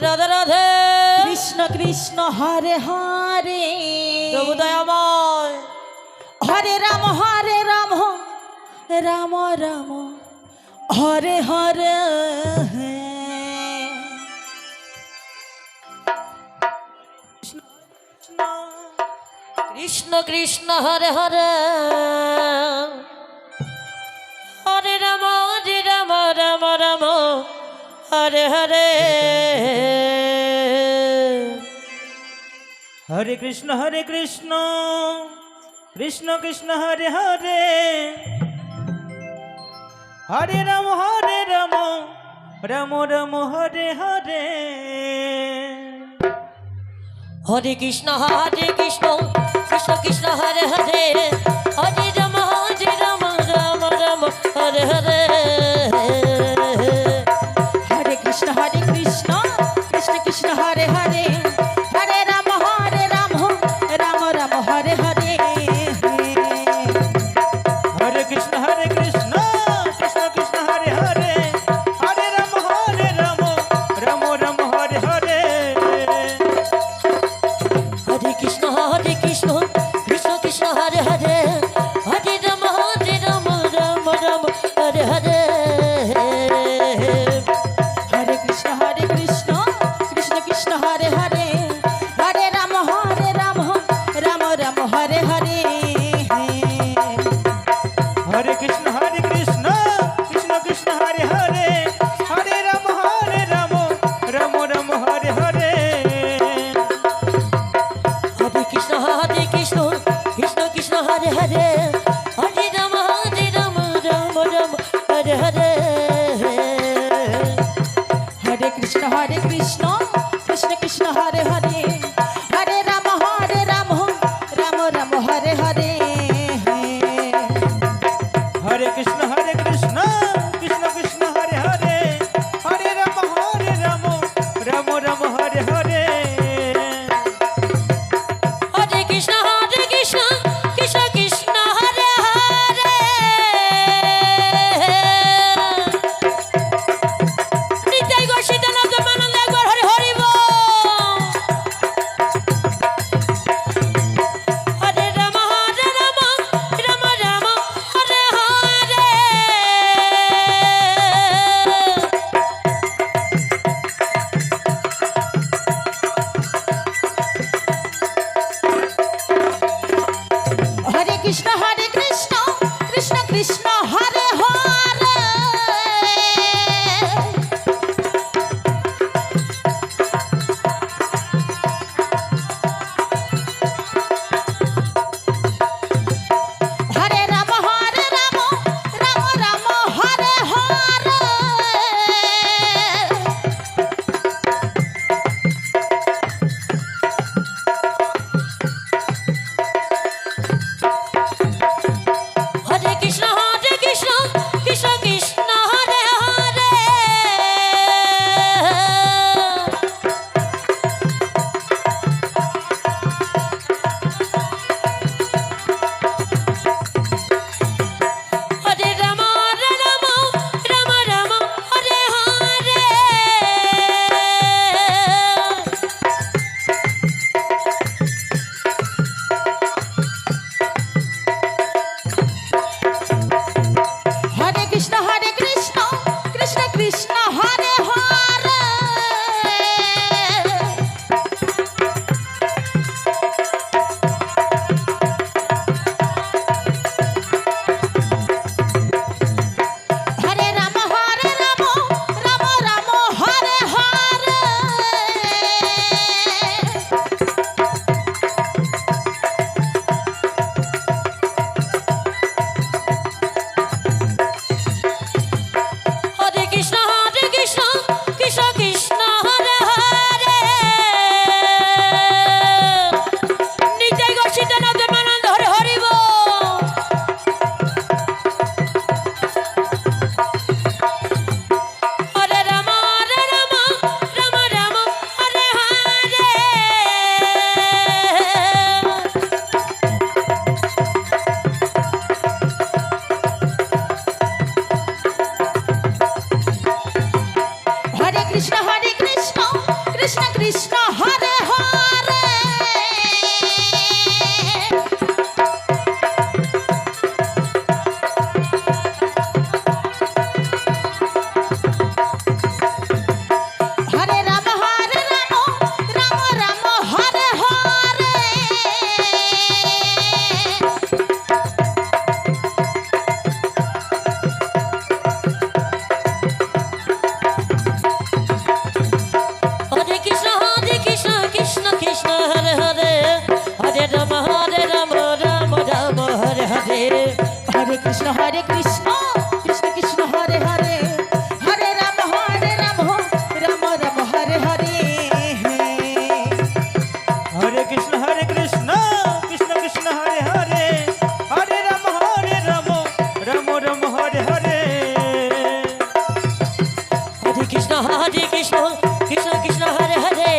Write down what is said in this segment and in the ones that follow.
রাধে রাধে। কৃষ্ণ কৃষ্ণ হরে হরে প্রভু দয়াময়। হরে রাম রাম রাম হরে হরে। কৃষ্ণ কৃষ্ণ হরে হরে, হরে রাম রাম রাম হরে হরে। হরে কৃষ্ণ কৃষ্ণ কৃষ্ণ হরে হরে, হরে রাম রাম রাম হরে হরে। হরে কৃষ্ণ কৃষ্ণ কৃষ্ণ হরে হরে, হরে রাম রাম রাম হরে হরে। হরে কৃষ্ণ কৃষ্ণ কৃষ্ণ হরে হরে, হরে রাম রাম রাম হরে হরে। হরে কৃষ্ণ কৃষ্ণ কৃষ্ণ হরে হরে, হরে রাম রাম রাম হরে হরে। হরে কৃষ্ণ কৃষ্ণ কৃষ্ণ হরে হরে, হরে রাম রাম রাম হরে হরে। হরে কৃষ্ণ কৃষ্ণ কৃষ্ণ হরে হরে, হরে রাম রাম রাম হরে হরে। হরে কৃষ্ণ কৃষ্ণ কৃষ্ণ হরে হরে, হরে রাম রাম রাম হরে হরে। হরে কৃষ্ণ কৃষ্ণ হরে হরে, হরে রাম রাম রাম হরে হরে। হরে কৃষ্ণ কৃষ্ণ কৃষ্ণ হরে হরে, হরে রাম রাম রাম হরে হরে। হরে কৃষ্ণ কৃষ্ণ কৃষ্ণ হরে হরে, হরে রাম রাম রাম হরে হরে। হরে কৃষ্ণ কৃষ্ণ হরে হরে, নিতাই গো সীতানাথ প্রেমানন্দ একবার হরে হরি বল। Krishna Hare Hare Hare Ram Ram Ram Hare Hare Hare Krishna, Krishna Krishna, Hare Hare, Hare Rama, Rama Rama, Hare Hare. হরে Krishna Krishna Krishna Hare Hare Hare Ram Ram Ram Hare Hare Hare Krishna, Krishna Krishna, Hare Hare, Hare Rama, Rama Rama, Hare Hare. Hare Krishna, Krishna Krishna, Hare Hare,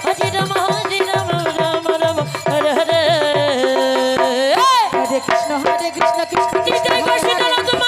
Hare Rama, Rama Rama, Hare Hare. হরে Krishna Krishna Jai Krishna, Rama